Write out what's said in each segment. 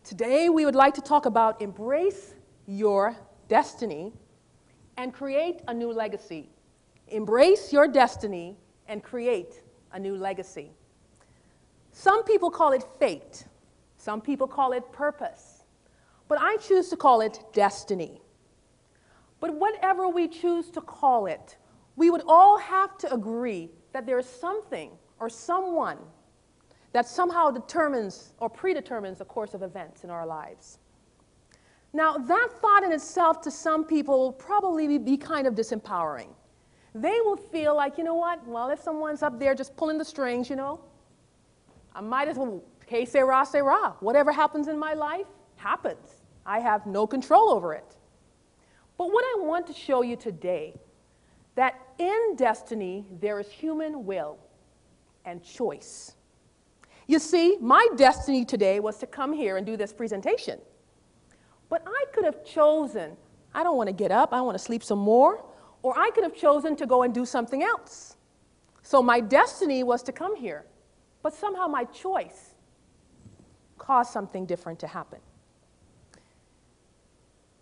Today, we would like to talk about embrace your destiny and create a new legacy. Embrace your destiny and create a new legacy. Some people call it fate. Some people call it purpose. But I choose to call it destiny. But whatever we choose to call it, we would all have to agree that there is something or someone that somehow determines or predetermines the course of events in our lives. Now, that thought in itself to some people will probably be kind of disempowering. They will feel like, you know what, well, if someone's up there just pulling the strings, I might as well, que sera. Whatever happens in my life, happens. I have no control over it. But what I want to show you today, that in destiny, there is human will and choice. You see, my destiny today was to come here and do this presentation. But I could have chosen, I don't want to get up, I want to sleep some more, or I could have chosen to go and do something else. So my destiny was to come here, but somehow my choice caused something different to happen.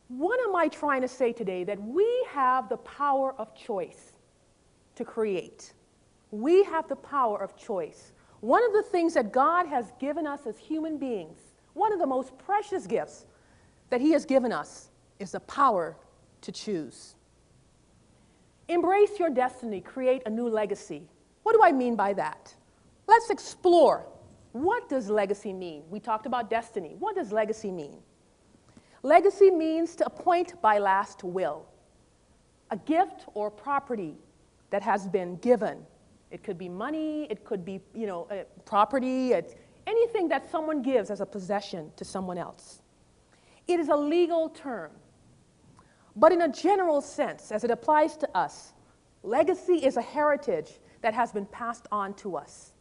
What am I trying to say today? That we have the power of choice to create. We have the power of choice. One of the things that God has given us as human beings, one of the most precious gifts that He has given us is the power to choose. Embrace your destiny, create a new legacy. What do I mean by that? Let's explore. What does legacy mean? We talked about destiny. What does legacy mean? Legacy means to appoint by last will, a gift or property that has been given. It could be money, it could be, property, anything that someone gives as a possession to someone else. It is a legal term, but in a general sense, as it applies to us, legacy is a heritage that has been passed on to us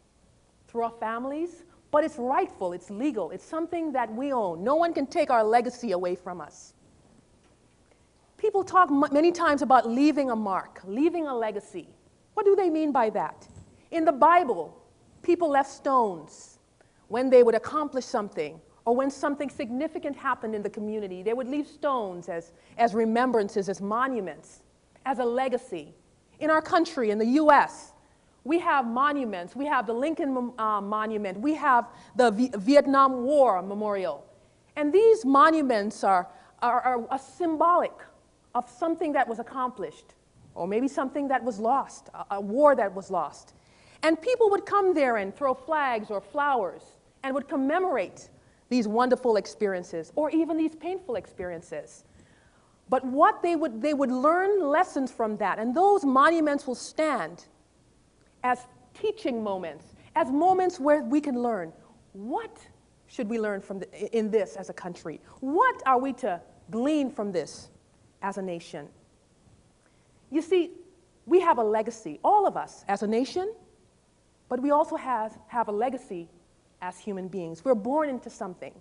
through our families, but it's rightful, it's legal, it's something that we own. No one can take our legacy away from us. People talk many times about leaving a mark, leaving a legacy. What do they mean by that? In the Bible, people left stones when they would accomplish something or when something significant happened in the community. They would leave stones as remembrances, as monuments, as a legacy. In our country, in the U.S., we have monuments. We have the Lincoln Monument. We have the Vietnam War Memorial. And these monuments are a symbolic of something that was accomplished, or maybe something that was lost, a war that was lost. And people would come there and throw flags or flowers and would commemorate these wonderful experiences or even these painful experiences. But what they would learn lessons from that, and those monuments will stand as teaching moments, as moments where we can learn. What should we learn in this as a country? What are we to glean from this as a nation? You see, we have a legacy, all of us as a nation, but we also have a legacy as human beings. We're born into something.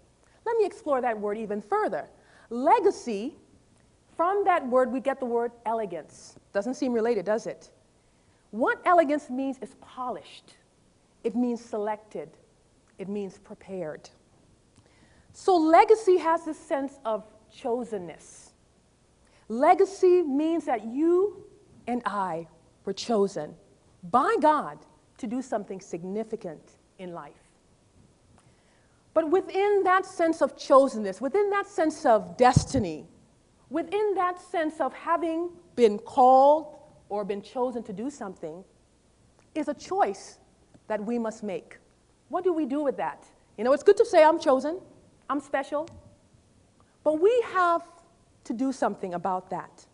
Let me explore that word even further. Legacy, from that word we get the word elegance. Doesn't seem related, does it? What elegance means is polished. It means selected. It means prepared. So legacy has this sense of chosenness. Legacy means that you and I were chosen by God to do something significant in life. But within that sense of chosenness, within that sense of destiny, within that sense of having been called or been chosen to do something, is a choice that we must make. What do we do with that? It's good to say I'm chosen, I'm special, but we have to do something about that.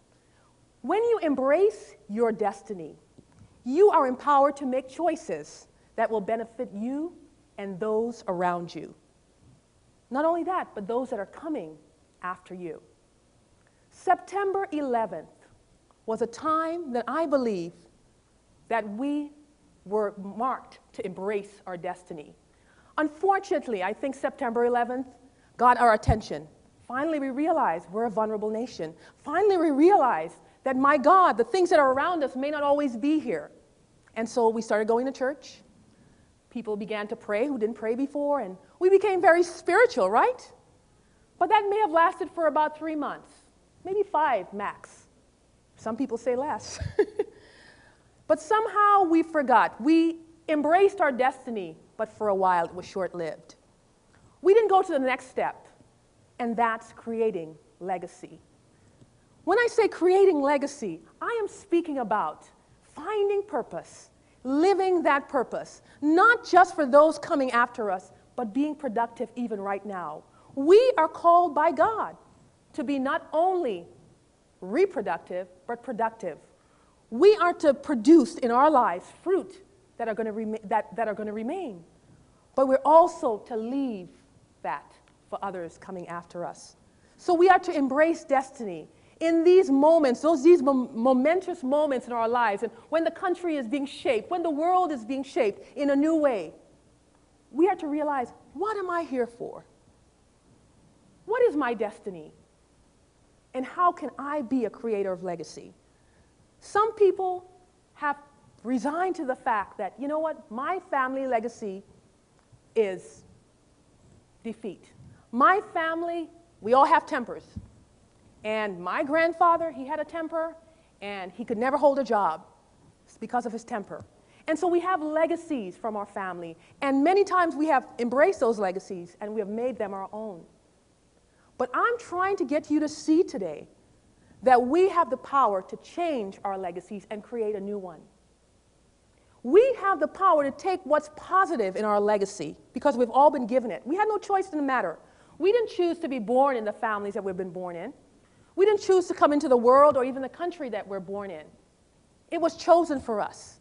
When you embrace your destiny, you are empowered to make choices that will benefit you and those around you. Not only that, but those that are coming after you. September 11th was a time that I believe that we were marked to embrace our destiny. Unfortunately, I think September 11th got our attention. Finally, we realized we're a vulnerable nation. Finally, we realized that, my God, the things that are around us may not always be here. And so we started going to church. People began to pray who didn't pray before, and we became very spiritual, right? But that may have lasted for about 3 months, maybe 5 max. Some people say less. But somehow we forgot. We embraced our destiny, but for a while it was short-lived. We didn't go to the next step, and that's creating legacy. When I say creating legacy, I am speaking about finding purpose, living that purpose, not just for those coming after us, but being productive even right now. We are called by God to be not only reproductive, but productive. We are to produce in our lives fruit that are going to remain. But we're also to leave that for others coming after us. So we are to embrace destiny in these moments, these momentous moments in our lives, and when the country is being shaped, when the world is being shaped in a new way. We are to realize, what am I here for? What is my destiny? And how can I be a creator of legacy? Some people have resigned to the fact that, you know what, my family legacy is defeat. My family, we all have tempers. And my grandfather, he had a temper, and he could never hold a job. It's because of his temper. And so we have legacies from our family. And many times we have embraced those legacies, and we have made them our own. But I'm trying to get you to see today that we have the power to change our legacies and create a new one. We have the power to take what's positive in our legacy because we've all been given it. We had no choice in the matter. We didn't choose to be born in the families that we've been born in. We didn't choose to come into the world or even the country that we're born in. It was chosen for us,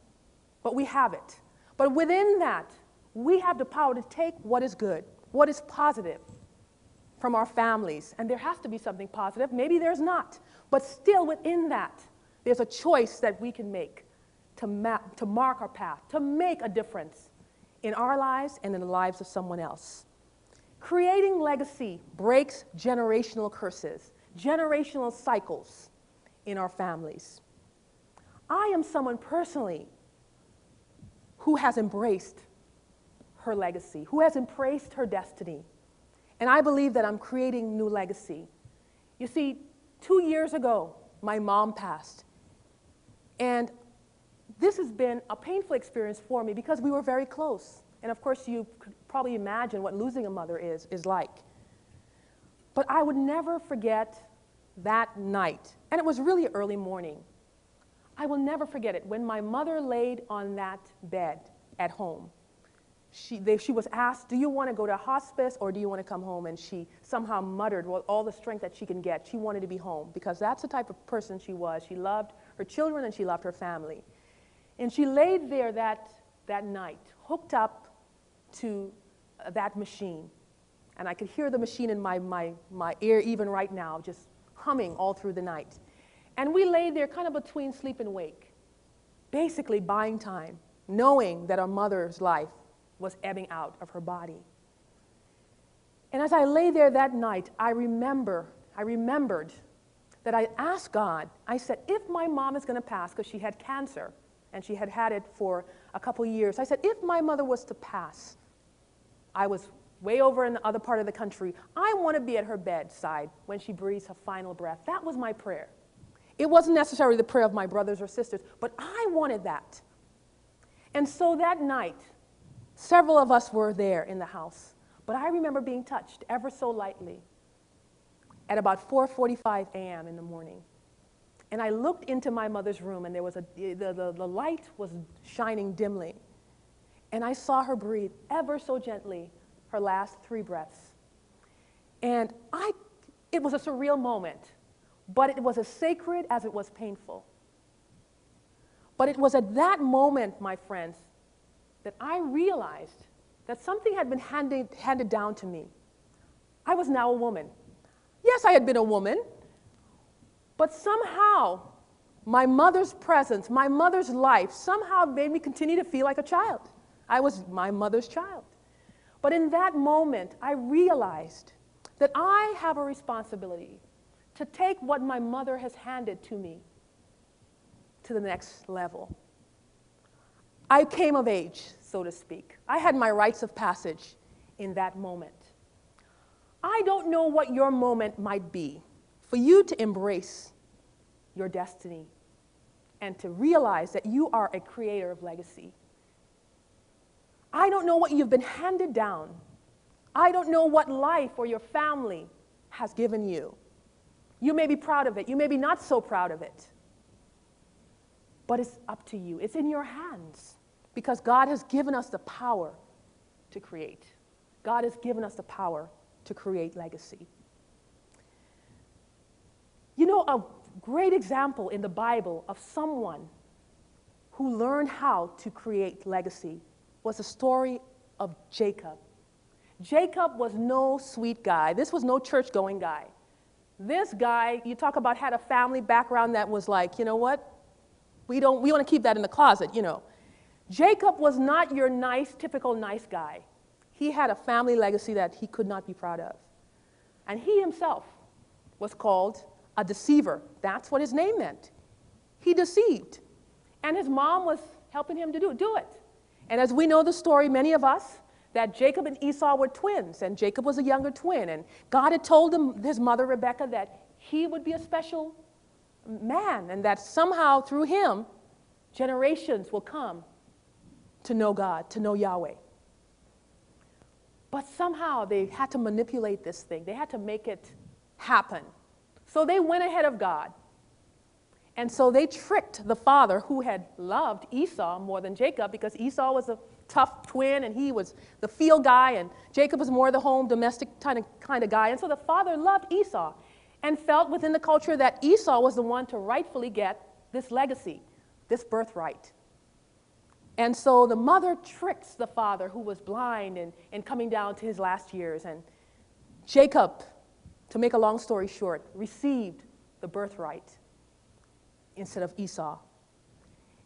but we have it. But within that, we have the power to take what is good, what is positive from our families. And there has to be something positive. Maybe there's not. But still within that, there's a choice that we can make to mark our path, to make a difference in our lives and in the lives of someone else. Creating legacy breaks generational curses, generational cycles in our families. I am someone personally who has embraced her legacy, who has embraced her destiny. And I believe that I'm creating new legacy. You see, 2 years ago, my mom passed. And this has been a painful experience for me because we were very close. And of course, you could probably imagine what losing a mother is like. But I would never forget that night. And it was really early morning. I will never forget it. When my mother laid on that bed at home, she was asked, do you want to go to hospice or do you want to come home? And she somehow muttered with all the strength that she can get. She wanted to be home because that's the type of person she was. She loved her children and she loved her family. And she laid there that night, hooked up to that machine. And I could hear the machine in my ear even right now, just humming all through the night. And we lay there kind of between sleep and wake, basically buying time, knowing that our mother's life was ebbing out of her body. And as I lay there that night, I remembered that I asked God, I said, if my mom is going to pass, because she had cancer, and she had had it for a couple years, I said, if my mother was to pass, I was way over in the other part of the country, I want to be at her bedside when she breathes her final breath. That was my prayer. It wasn't necessarily the prayer of my brothers or sisters, but I wanted that. And so that night, several of us were there in the house, but I remember being touched ever so lightly at about 4:45 a.m. in the morning. And I looked into my mother's room, and there was the light was shining dimly. And I saw her breathe ever so gently her last 3 breaths. And it was a surreal moment, but it was as sacred as it was painful. But it was at that moment, my friends, that I realized that something had been handed down to me. I was now a woman. Yes, I had been a woman, but somehow my mother's presence, my mother's life somehow made me continue to feel like a child. I was my mother's child. But in that moment, I realized that I have a responsibility to take what my mother has handed to me to the next level. I came of age, so to speak. I had my rites of passage in that moment. I don't know what your moment might be for you to embrace your destiny and to realize that you are a creator of legacy. I don't know what you've been handed down. I don't know what life or your family has given you. You may be proud of it. You may be not so proud of it. But it's up to you. It's in your hands because God has given us the power to create. God has given us the power to create legacy. You know, a great example in the Bible of someone who learned how to create legacy was the story of Jacob. Jacob was no sweet guy. This was no church-going guy. This guy, you talk about, had a family background that was like, you know what? We want to keep that in the closet, you know. Jacob was not your nice, typical nice guy. He had a family legacy that he could not be proud of. And he himself was called a deceiver. That's what his name meant. He deceived. And his mom was helping him to do it. And as we know the story, many of us, that Jacob and Esau were twins, and Jacob was a younger twin. And God had told his mother, Rebekah, that he would be a special man, and that somehow through him, generations will come to know God, to know Yahweh. But somehow they had to manipulate this thing. They had to make it happen. So they went ahead of God. And so they tricked the father who had loved Esau more than Jacob, because Esau was a tough twin and he was the field guy, and Jacob was more the home, domestic kind of guy. And so the father loved Esau and felt within the culture that Esau was the one to rightfully get this legacy, this birthright. And so the mother tricks the father, who was blind and coming down to his last years. And Jacob, to make a long story short, received the birthright instead of Esau.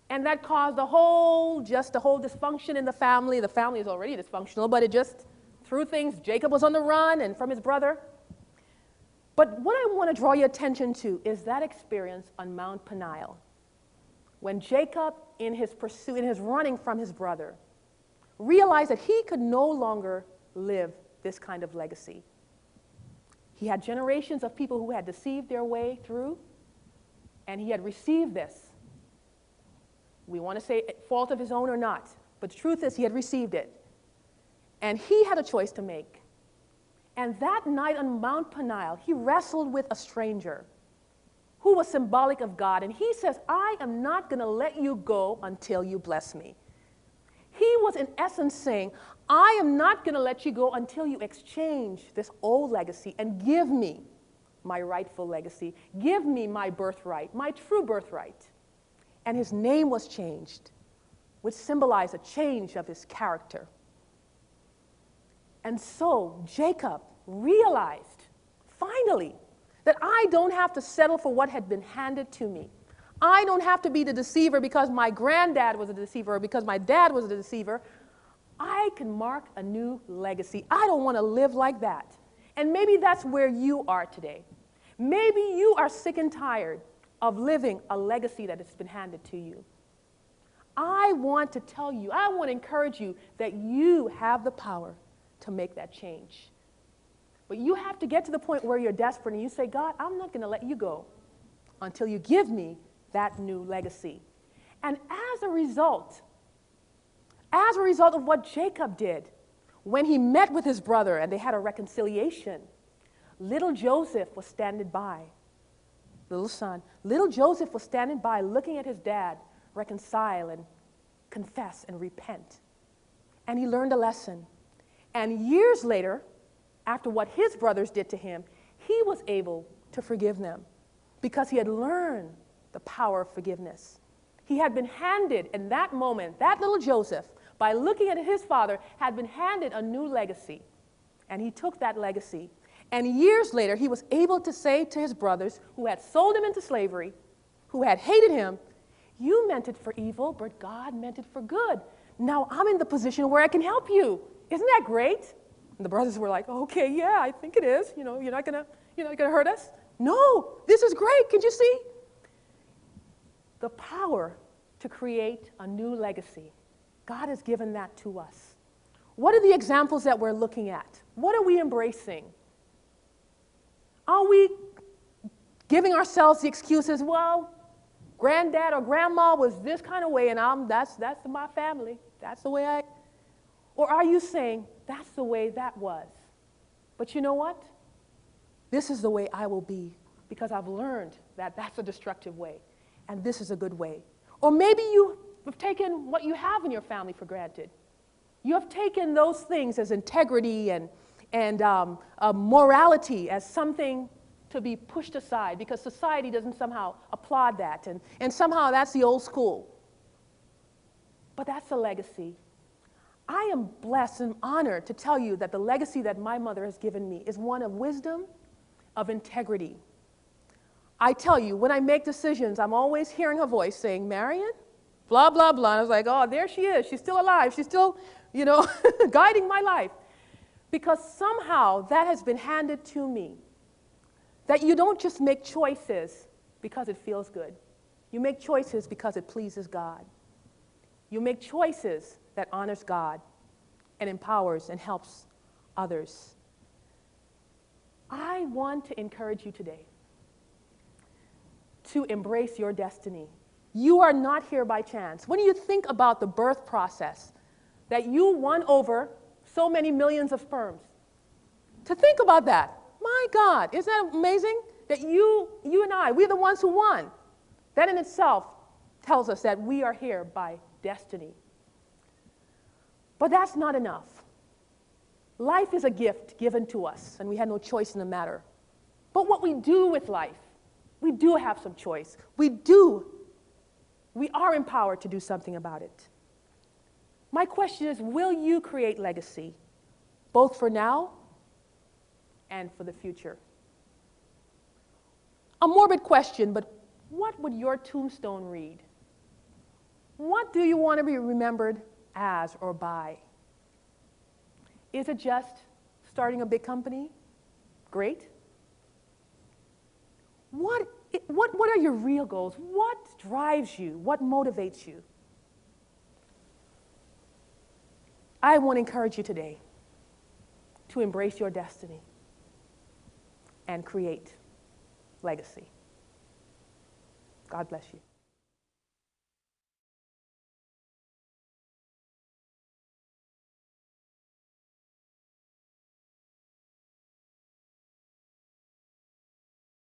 And that caused a whole dysfunction in the family. The family is already dysfunctional, but it just threw things. Jacob was on the run and from his brother. But what I want to draw your attention to is that experience on Mount Peniel, when Jacob, in his pursuit, in his running from his brother, realized that he could no longer live this kind of legacy. He had generations of people who had deceived their way through, and he had received this. We want to say fault of his own or not, but the truth is he had received it. And he had a choice to make. And that night on Mount Peniel, he wrestled with a stranger who was symbolic of God. And he says, I am not going to let you go until you bless me. He was in essence saying, I am not going to let you go until you exchange this old legacy and give me my rightful legacy. Give me my birthright, my true birthright. And his name was changed, which symbolized a change of his character. And so Jacob realized, finally, that I don't have to settle for what had been handed to me. I don't have to be the deceiver because my granddad was a deceiver or because my dad was a deceiver. I can mark a new legacy. I don't want to live like that. And maybe that's where you are today. Maybe you are sick and tired of living a legacy that has been handed to you. I want to tell you, I want to encourage you that you have the power to make that change. But you have to get to the point where you're desperate and you say, God, I'm not going to let you go until you give me that new legacy. And as a result of what Jacob did, when he met with his brother and they had a reconciliation, little Joseph was standing by. Little son. Little Joseph was standing by looking at his dad reconcile and confess and repent. And he learned a lesson. And years later, after what his brothers did to him, he was able to forgive them because he had learned the power of forgiveness. He had been handed in that moment, that little Joseph, by looking at his father, had been handed a new legacy. And he took that legacy. And years later, he was able to say to his brothers who had sold him into slavery, who had hated him, you meant it for evil, but God meant it for good. Now I'm in the position where I can help you. Isn't that great? And the brothers were like, okay, yeah, I think it is. You know, you're not gonna hurt us? No, this is great. Can you see? The power to create a new legacy. God has given that to us. What are the examples that we're looking at? What are we embracing? giving ourselves the excuses, well, granddad or grandma was this kind of way, and that's my family. That's the way I... Or are you saying, that's the way that was? But you know what? This is the way I will be, because I've learned that that's a destructive way, and this is a good way. Or maybe you have taken what you have in your family for granted. You have taken those things as integrity and morality as something to be pushed aside because society doesn't somehow applaud that, and somehow that's the old school. But that's a legacy. I am blessed and honored to tell you that the legacy that my mother has given me is one of wisdom, of integrity. I tell you, when I make decisions, I'm always hearing her voice saying, Marion, blah, blah, blah. And I was like, oh, there she is. She's still alive. She's still, guiding my life. Because somehow that has been handed to me. That you don't just make choices because it feels good. You make choices because it pleases God. You make choices that honors God and empowers and helps others. I want to encourage you today to embrace your destiny. You are not here by chance. When you think about the birth process, that you won over so many millions of sperms, to think about that, my God, isn't that amazing? That you and I, we're the ones who won. That in itself tells us that we are here by destiny. But that's not enough. Life is a gift given to us, and we had no choice in the matter. But what we do with life, we do have some choice. We are empowered to do something about it. My question is, will you create legacy, both for now and for the future? A morbid question, but what would your tombstone read? What do you want to be remembered as or by? Is it just starting a big company? Great. What are your real goals? What drives you? What motivates you? I want to encourage you today to embrace your destiny and create legacy. God bless you.